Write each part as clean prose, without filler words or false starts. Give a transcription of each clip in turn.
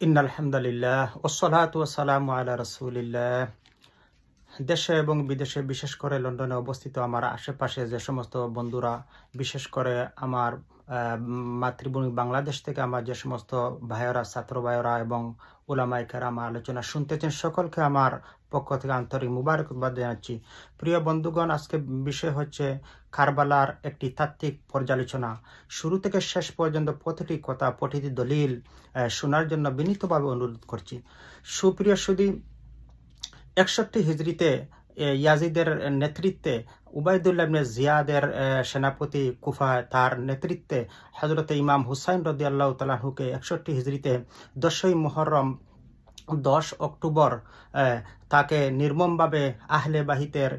ইন্নাল হামদুলিল্লাহ ওয়াসসালাতু ওয়াসসালামু আলা রাসূলিল্লাহ। দেশে এবং বিদেশে, বিশেষ করে লন্ডনে অবস্থিত আমার আশেপাশে যে সমস্ত বন্ধুরা, বিশেষ করে আমার মাতৃভূমি বাংলাদেশ থেকে আমার যে সমস্ত ভাইয়েরা, ছাত্র ভাইয়েরা এবং উলামায়ে কেরাম আলোচনা শুনতেছেন, সকলকে আমার পক্ষ থেকে আন্তরিক মুবারকবাদ জানাচ্ছি। প্রিয় বন্ধুগণ, আজকে বিষয় হচ্ছে কারবালার একটি তাত্ত্বিক পর্যালোচনা। শুরু থেকে শেষ পর্যন্ত প্রতিটি কথা, প্রতিটি দলিল শোনার জন্য বিনীতভাবে অনুরোধ করছি। সুপ্রিয় সুধী, 61 হিজরিতে ইয়াজিদের নেতৃত্বে উবাইদুল্লাহ ইবনে জিয়াদের সেনাপতি কুফায় তার নেতৃত্বে হযরত ইমাম হুসাইন রাদিয়াল্লাহু তাআলা আনহুকে 61 হিজরিতে 10ই মুহররম 10 অক্টোবর তাকে নির্মমভাবে আহলে বাহিতের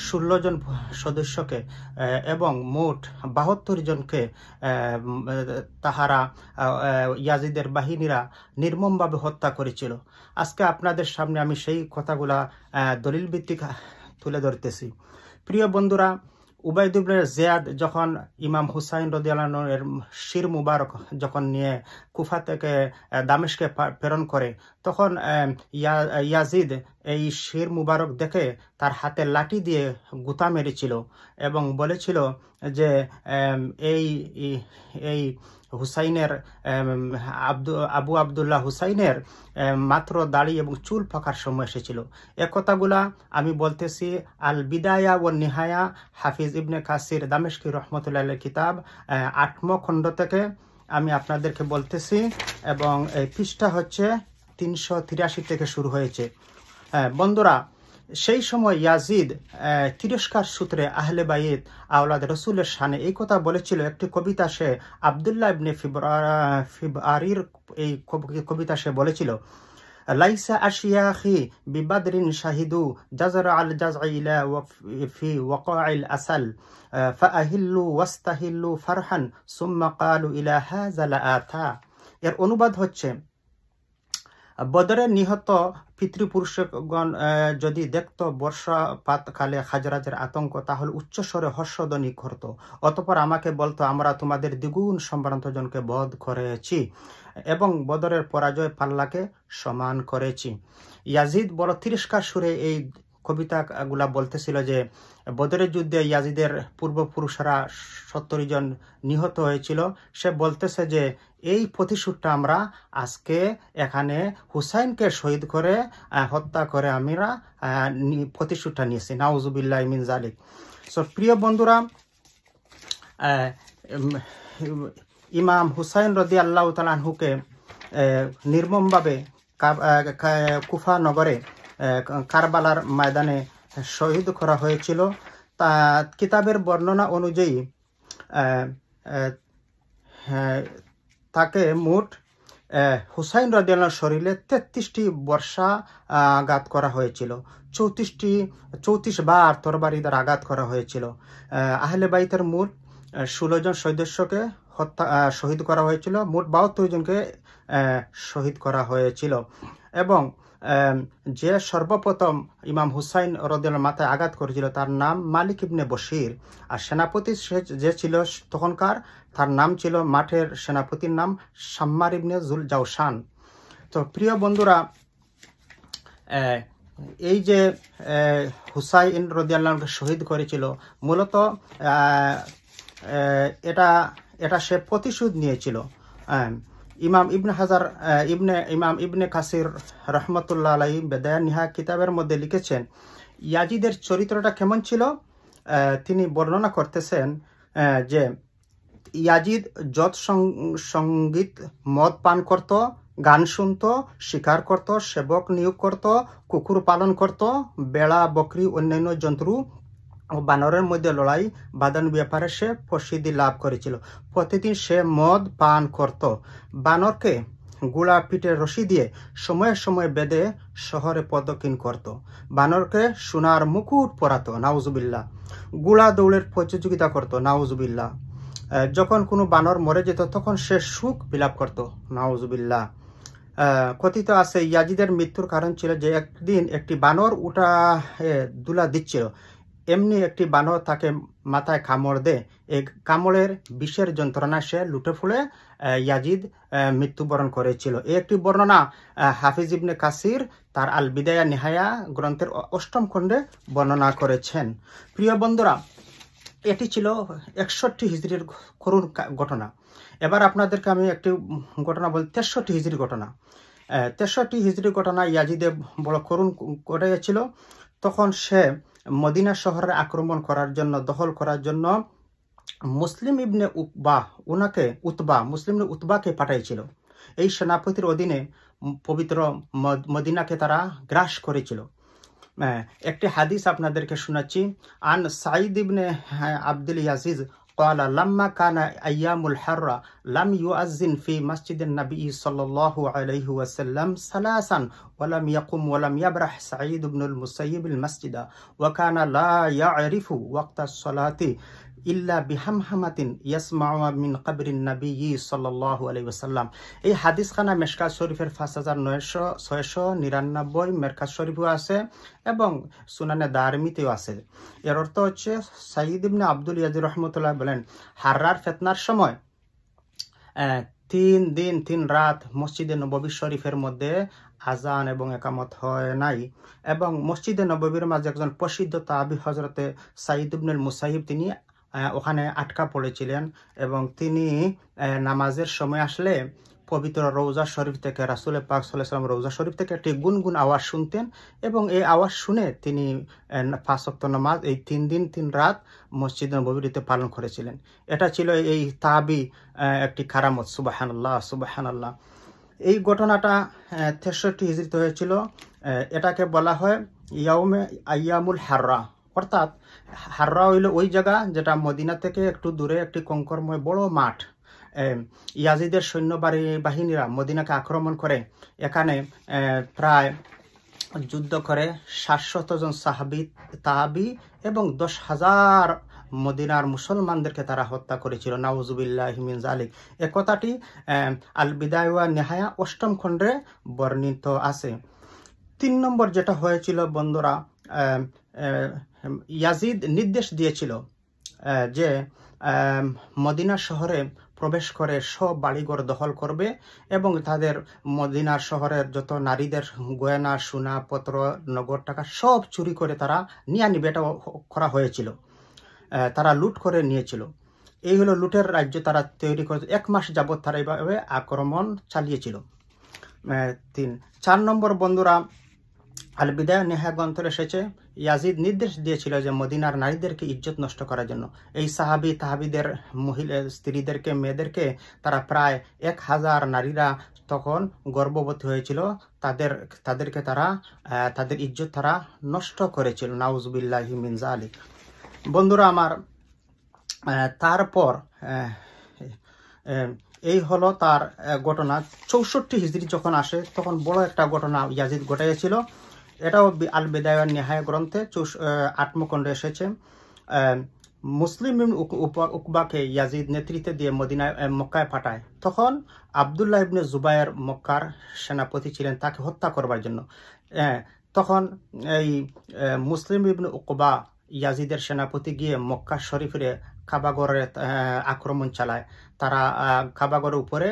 16 জন সদস্যকে এবং মোট 72 জনকে তাহারা ইয়াজিদের বাহিনীরা নির্মমভাবে হত্যা করেছিল। আজকে আপনাদের সামনে আমি সেই কথাগুলা দলিল ভিত্তিক তুলে ধরতেছি। প্রিয় বন্ধুরা, উবাইদুল্লাহ ইবনে জিয়াদ যখন ইমাম হুসাইন রাদিয়াল্লাহু আনহু এর শির মুবারক যখন নিয়ে কুফা থেকে দামেস্কে প্রেরণ করে, তখন ইয়াজিদ এই শির মুবারক দেখে তার হাতে লাঠি দিয়ে গুতা মেরেছিল এবং বলেছিল যে এই হুসাইনের আবু আবদুল্লাহ হুসাইনের মাত্র দাড়ি এবং চুল পাকার সময় এসেছিল। এ কথাগুলা আমি বলতেছি আল বিদায়া ও নিহায়া, হাফিজ ইবনে কাসির দামেশকি রহমতুল্লাহ কিতাব 8ম খণ্ড থেকে আমি আপনাদেরকে বলতেছি, এবং এই পৃষ্ঠা হচ্ছে 383 থেকে শুরু হয়েছে। বন্ধুরা, সেই সময় ইয়াজিদ তিরস্কার সূত্রে আহলে বাইত আওলাদ রসুলের শানে এই কথা বলেছিল। একটি কবিতা সে আবদুল্লাহ ইবনে ফিবআরির এই কবিতা সে বলেছিল, লাইসা আশিয়াখি বিবাদরিন শাহিদু জাজর আল জাজইলা ফি ওয়াকাইল আসাল ফাআহিল্লু ওয়াস্তাহিল্লু ফারহান সুম্মা ক্বালু ইলা হাযা লাআতা। এর অনুবাদ হচ্ছে, বদরে নিহত পিতৃপুরুষগণ যদি দেখত বর্ষাপাতকালে খাজরাজের আতঙ্ক, তাহলে উচ্চস্বরে হর্ষধ্বনি করত, অতঃপর আমাকে বলতো, আমরা তোমাদের দ্বিগুণ সম্ভ্রান্ত জনকে বধ করেছি এবং বদরের পরাজয় পাল্লাকে সমান করেছি। ইয়াজিদ বড় তিরস্কার সুরে এই কবিতাগুলা বলতেছিল যে বদরের যুদ্ধে ইয়াজিদের পূর্বপুরুষরা 70 জন নিহত হয়েছিল। সে বলতেছে যে এই প্রতিশোধটা আমরা আজকে এখানে হুসাইনকে শহীদ করে হত্যা করে আমরা প্রতিশোধটা নিয়েছি। নাউজুবিল্লাহি মিন যালিক। সো প্রিয় বন্ধুরা, ইমাম হুসাইন রাদিয়াল্লাহু তাআলা আনহুকে নির্মমভাবে কুফা নগরে কারবালার ময়দানে শহীদ করা হয়েছিল। তা কিতাবের বর্ণনা অনুযায়ী তাকে মোট হুসাইন রাদিয়াল্লাহু শরীরে 33টি বর্ষা আঘাত করা হয়েছিল, 34 বার তরবারি দ্বারা আঘাত করা হয়েছিল। আহলে বাইতের মোট 16 জন সদস্যকে শহীদ করা হয়েছিল, মোট 72 জনকে শহীদ করা হয়েছিল। এবং যে সর্বপ্রথম ইমাম হুসাইন রাদিয়াল্লাহু মাথায় আঘাত করেছিল তার নাম মালিক ইবনে বশির, আর সেনাপতি যে ছিল তখনকার, তার নাম ছিল, মাঠের সেনাপতির নাম শাম্মার ইবনে জুল জাওশান। তো প্রিয় বন্ধুরা, এই যে হুসাইন রাদিয়াল্লাহু শহীদ করেছিল, মূলত এটা সে প্রতিশোধ নিয়েছিল। ইমাম ইবনে কাসির রহমতুল্লাহ আলাইহি বেদায়া নিহা কিতাবের মধ্যে লিখেছেন, ইয়াজিদের চরিত্রটা কেমন ছিল তিনি বর্ণনা করতেছেন যে ইয়াজিদ যত সঙ্গীত মদ পান করত, গান শুনত, শিকার করত, সেবক নিয়োগ করত, কুকুর পালন করত, বেড়া, বকরি, অন্যান্য জন্তু ও বানরের মধ্যে লড়াই বাঁধান ব্যাপারে সে প্রসিদ্ধি লাভ করেছিল। প্রতিদিন সে মদ পান করত, বানরকে গুড়া পিঠে রশি দিয়ে সময়ে সময়ে বেঁধে শহরে প্রদক্ষিণ করত, বানরকে সোনার মুকুট পরাতো, নাউজুবিল্লাহ, গুড়া দৌড়ের প্রতিযোগিতা করত, নাউজুবিল্লাহ, যখন কোনো বানর মরে যেত তখন সে সুখ বিলাপ করত, নাউজুবিল্লাহ। কথিত আছে ইয়াজিদের মৃত্যুর কারণ ছিল যে একদিন একটি বানর উঠা দুলা দিচ্ছিল। এমনি একটি বানর তাকে মাথায় কামড় দেয়। এই কামড়ের বিষের যন্ত্রণা সে লুটে ফুলে ইয়াজিদ মৃত্যুবরণ করেছিল। এই একটি বর্ণনা হাফিজ ইবনে কাসির তার আল বিদায়া নিহায়া গ্রন্থের 8ম খণ্ডে বর্ণনা করেছেন। প্রিয় বন্ধুরা, এটি ছিল 61 হিজরির করুণ ঘটনা। এবার আপনাদেরকে আমি একটি ঘটনা বলি, 63 হিজরি ঘটনা। 63 হিজরি ঘটনা ইয়াজিদে বড় করুণ ঘটেছিল। তখন সে মদিনা শহরে আক্রমণ করার জন্য, দখল করার জন্য মুসলিম ইবনে উতবাকে পাঠাইছিল। এই সেনাপতির অধীনে পবিত্র মদিনাকে তারা গ্রাস করেছিল। একটি হাদিস আপনাদেরকে শোনাচ্ছি। আন সাঈদ ইবনে আব্দুল ইয়াজিজ قال لما كان أيام الحرة لم يؤذن في مسجد النبي صلى الله عليه وسلم ثلاثا ولم يقم ولم يبرح سعيد بن المسيب المسجد وكان لا يعرف وقت الصلاة ইল্লা বিহামহামাতিন ইয়াসমাউ মিন কবরিন নবী সাল্লাল্লাহু আলাইহি ওয়াসাল্লাম। এই হাদিসখানা মিশকাত শরীফের 5699 মিরকাত শরীফও আছে এবং সুনানে দারমিতেও আছে। এর অর্থ হচ্ছে সাঈদ ইবনে আব্দুল ইয়াজিদ রাহমাতুল্লাহ বলেন, হাররার ফিতনার সময় 3 দিন 3 রাত মসজিদে নববী শরীফের মধ্যে আজান এবং একামত হয় নাই। এবং মসজিদে নববীর মাঝে একজন প্রসিদ্ধ তাবি হযরতে সাঈদ ইবনুল মুসাইয়িব তিনি ওখানে আটকা পড়েছিলেন এবং তিনি নামাজের সময় আসলে পবিত্র রওজা শরীফ থেকে, রাসূল পাক সাল্লাল্লাহু আলাইহি ওয়াসাল্লাম রওজা শরীফ থেকে একটি গুনগুন আওয়াজ শুনতেন এবং এই আওয়াজ শুনে তিনি 5 ওয়াক্ত নামাজ এই 3 দিন 3 রাত মসজিদ নববীতে পালন করেছিলেন। এটা ছিল এই তাবি একটি কারামত। সুবহানাল্লাহ, সুবহানাল্লাহ। এই ঘটনাটা 63 হিজরিতে হয়েছিল। এটাকে বলা হয় ইয়াউমে আইয়ামুল হাররা, অর্থাৎ হাররা হইল ওই জায়গা যেটা মদিনা থেকে একটু দূরে একটি কঙ্করময় বড় মাঠ। ইয়াজিদের সৈন্য বাহিনীরা মদিনাকে আক্রমণ করে এখানে প্রায় যুদ্ধ করে 700 জন তাহাবি এবং 10,000 মদিনার মুসলমানদেরকে তারা হত্যা করেছিল। নাউজুবিল্লাহি মিন যালিক। এ কথাটি আল বিদায়া ওয়া নিহায়া 8ম খণ্ডে বর্ণিত আছে। 3 নম্বর যেটা হয়েছিল বন্ধুরা, ইয়াজিদ নির্দেশ দিয়েছিল যে মদিনা শহরে প্রবেশ করে সব বাড়িঘর দখল করবে এবং তাদের মদিনা শহরের যত নারীদের গয়না, সোনা, পত্র, নগদ টাকা সব চুরি করে তারা নিয়ে নিবে। এটা করা হয়েছিল, তারা লুট করে নিয়েছিল। এই হলো লুটের রাজ্য তারা তৈরি করে 1 মাস যাবৎ তারা এইভাবে আক্রমণ চালিয়েছিল। 4 নম্বর বন্ধুরা, আল বিদায়া নিহায়া গ্রন্থে এসেছে ইয়াজিদ নির্দেশ দিয়েছিল যে মদিনার নারীদেরকে ইজ্জত নষ্ট করার জন্য এই তাহাবিদের মহিলা স্ত্রীদেরকে, মেয়েদেরকে তারা প্রায় 1000 নারীরা তখন গর্ভবতী হয়েছিল, তাদেরকে তারা তাদের ইজ্জত তারা নষ্ট করেছিল। নাউজুবিল্লাহি মিন যালিক। বন্ধুরা আমার, তারপর এই হলো তার ঘটনা। 64 হিজরি যখন আসে তখন বড় একটা ঘটনা ইয়াজিদ ঘটাইছিল। এটাও আল বিদায়া নিহায়া গ্রন্থে 8ম খণ্ডে এসেছে। মুসলিম উকবাকে ইয়াজিদ নেতৃত্বে দিয়ে মক্কায় পাঠায়। তখন আবদুল্লাহ ইবনে জুবায়ের মক্কার সেনাপতি ছিলেন, তাকে হত্যা করবার জন্য। তখন এই মুসলিম ইবনে উকবা ইয়াজিদের সেনাপতি গিয়ে মক্কা শরীফের কাবাগরে আক্রমণ চালায়। তারা কাবাগরের উপরে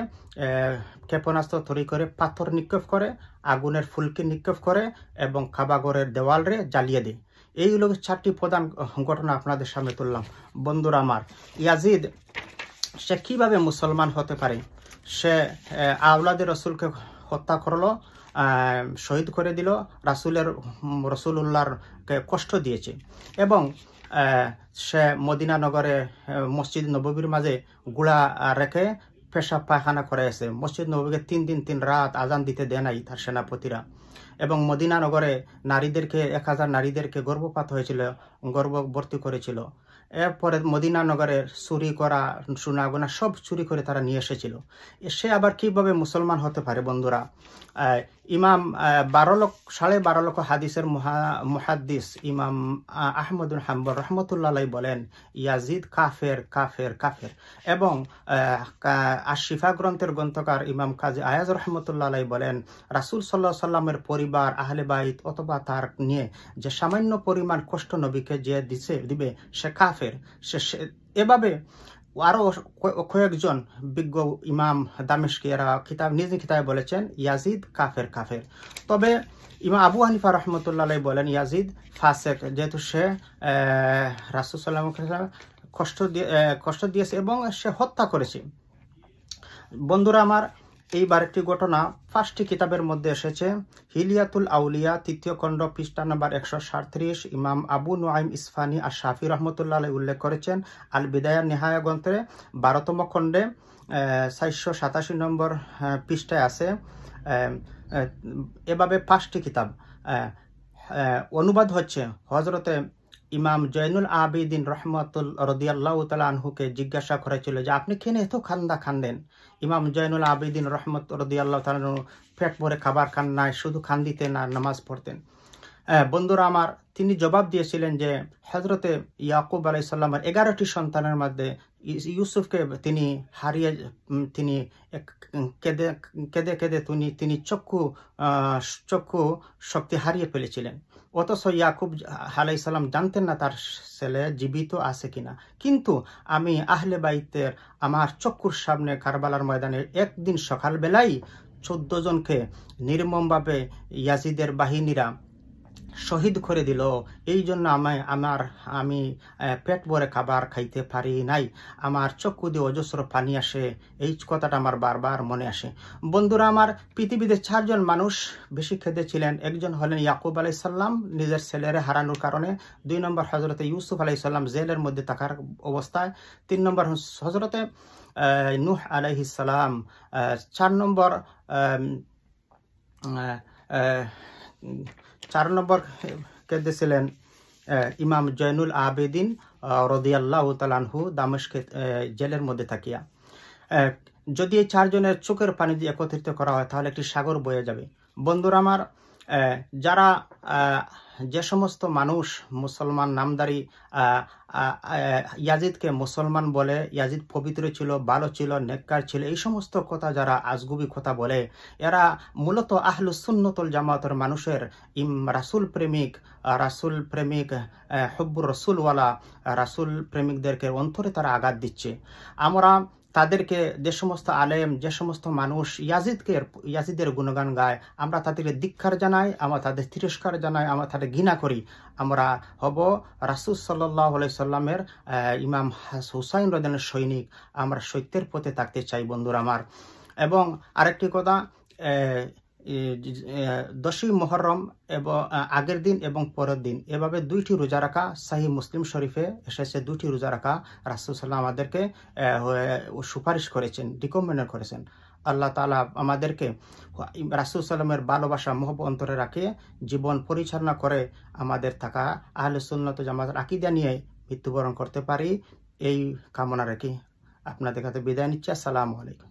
ক্ষেপণাস্ত্র তৈরি করে পাথর নিক্ষেপ করে, আগুনের ফুলকি নিক্ষেপ করে এবং কাবাগরের দেওয়ালরে জ্বালিয়ে দেয়। এই হলো 4টি প্রধান ঘটনা আপনাদের সামনে তুললাম। বন্ধুরা আমার, ইয়াজিদ সে কিভাবে মুসলমান হতে পারে? সে আওলাদে রসুলকে হত্যা করলো, শহীদ করে দিল, রসুলুল্লাহকে কষ্ট দিয়েছে এবং সে মদিনা নগরে মসজিদ নববীর মাঝে গুড়া রেখে পেশাব পায়খানা করে আছে। মসজিদ নববীকে 3 দিন 3 রাত আজান দিতে দেয় নাই তার সেনাপতিরা। এবং মদিনা নগরে নারীদেরকে 1000 নারীদেরকে গর্ভপাত হয়েছিল, গর্ভবতী করেছিল। এরপরে মদিনা নগরের চুরি করা সোনাগোনা সব চুরি করে তারা নিয়ে এসেছিল। সে আবার কিভাবে মুসলমান হতে পারে বন্ধুরা? ইমাম 12.5 লক্ষ হাদিসের মুহাদ্দিস ইমাম আহমদ বিন হাম্বল রহমতুল্লাহ আলাইহি বলেন ইয়াজিদ কাফের কাফের কাফের। এবং আশিফা গ্রন্থের গ্রন্থকার ইমাম কাজী আয়াজ রহমতুল্লাহ আলাইহি বলেন রাসূল সাল্লাল্লাহু আলাইহি সাল্লামের পরিবার আহলে বাইত অথবা তার নিয়ে যে সামান্য পরিমাণ কষ্ট নবীকে যে দিবে সে কাফের। এভাবে আরো কয়েকজন বিজ্ঞ ইমাম দামেশকি এরা নিজ কিতাবে বলেছেন ইয়াজিদ কাফের কাফের। তবে ইমাম আবু হানিফা রহমতুল্লাহ আলাইহি বলেন ইয়াজিদ ফাসেক, যেহেতু সে রাসূল সাল্লাল্লাহু আলাইহি ওয়াসাল্লাম কষ্ট দিয়েছে এবং সে হত্যা করেছে। বন্ধুরা আমার, এইবার একটি ঘটনা 5টি কিতাবের মধ্যে এসেছে। হিলিয়াতুল আউলিয়া 3য় খণ্ড পৃষ্ঠা নম্বর 137 ইমাম আবু নুআইম ইসফানি আর শাফি রহমতুল্লাহ আলাইহি উল্লেখ করেছেন। আল বিদায়া নিহায়া গ্রন্থে 12তম খণ্ডে 487 নম্বর পৃষ্ঠায় আছে। এভাবে 5টি কিতাব অনুবাদ হচ্ছে। হজরতে ইমাম জয়নুল আবেদিন রহমতুল রাদিয়াল্লাহু তাআলা আনহুকে জিজ্ঞাসা করেছিল যে আপনি কেন এত খান্দেন? ইমাম জয়নুল আবেদিন রহমত রাদিয়াল্লাহু তাআলা পেট ভরে খাবার খান নাই, শুধু খান দিতেন আর নামাজ পড়তেন। বন্ধুরা আমার, তিনি জবাব দিয়েছিলেন যে হজরতে ইয়াকুব আলাইহিস সালামের 11টি সন্তানের মধ্যে ইউসুফকে তিনি হারিয়ে তিনি কেঁদে কেঁদে তিনি চক্ষু শক্তি হারিয়ে ফেলেছিলেন। অথচ ইয়াকুব আলাইহিস সালাম জানতেন না তার ছেলে জীবিত আছে কিনা। কিন্তু আমি আহলে বাইতের আমার চক্ষুর সামনে কারবালার ময়দানে একদিন সকালবেলায় 14 জনকে নির্মমভাবে ইয়াজিদের বাহিনীরা শহীদ করে দিল। এই জন্য আমি পেট ভরে খাবার খাইতে পারি নাই, আমার চক্ষু দিয়ে অজস্র পানি আসে। এই কথাটা আমার বারবার মনে আসে। বন্ধুরা আমার, পৃথিবীতে 4 জন মানুষ বেশি কেঁদেছিলেন। একজন হলেন ইয়াকুব আলাইহিস সালাম নিজের ছেলেরে হারানোর কারণে, 2 নম্বর হজরতে ইউসুফ আলাইহিস সালাম জেলের মধ্যে থাকার অবস্থায়, 3 নম্বর হজরতে নূহ আলাইহিস সালাম, 4 নম্বর কেঁদেছিলেন ইমাম জয়নুল আবেদিন রাদিয়াল্লাহু তাআলা আনহু দামেশকে জেলের মধ্যে থাকিয়া। যদি এই 4 জনের চোখের পানি দিয়ে একত্রিত করা হয় তাহলে একটি সাগর বয়ে যাবে। বন্ধুরা আমার, যারা যে সমস্ত মানুষ মুসলমান নামদারি ইয়াজিদকে মুসলমান বলে, ইয়াজিদ পবিত্র ছিল, ভালো ছিল, নেককার ছিল, এই সমস্ত কথা যারা আজগুবি কথা বলে, এরা মূলত আহলুস সুন্নাতুল জামাতের মানুষের রাসূল প্রেমিক হুব্বুর রাসূলওয়ালা রাসূল প্রেমিকদেরকে অন্তরে তারা আঘাত দিচ্ছে। আমরা তাদেরকে যে সমস্ত আলেম, যে সমস্ত মানুষ ইয়াজিদের গুণগান গায়, আমরা তাদেরকে ধিক্কার জানাই, আমরা তাদের তিরস্কার জানাই, আমরা তাদের ঘৃণা করি। আমরা হব রাসূল সাল্লাল্লাহু আলাইহি সাল্লামের ইমাম হুসাইন রাদিয়াল্লাহু সৈনিক। আমরা সত্যের পথে থাকতে চাই বন্ধুরা আমার। এবং আরেকটি কথা, 10ই মুহররম এবং আগের দিন এবং পরের দিন এভাবে 2টি রোজা রাখা সহিহ মুসলিম শরীফে এসেছে। 2টি রোজা রাখা রাসূল সাল্লাল্লাহু আমাদেরকে সুপারিশ করেছেন, রিকমেন্ড করেছেন। আল্লাহ তাআলা আমাদেরকে রাসূল সাল্লামের ভালোবাসা মহব্বত অন্তরে রাখে জীবন পরিচালনা করে আমাদের থাকা আহলে সুন্নাত ওয়াল জামাতের আকীদা নিয়ে মৃত্যুবরণ করতে পারি, এই কামনা রেখে আপনাদের কাছে বিদায় নিচ্ছি। আসসালামু আলাইকুম।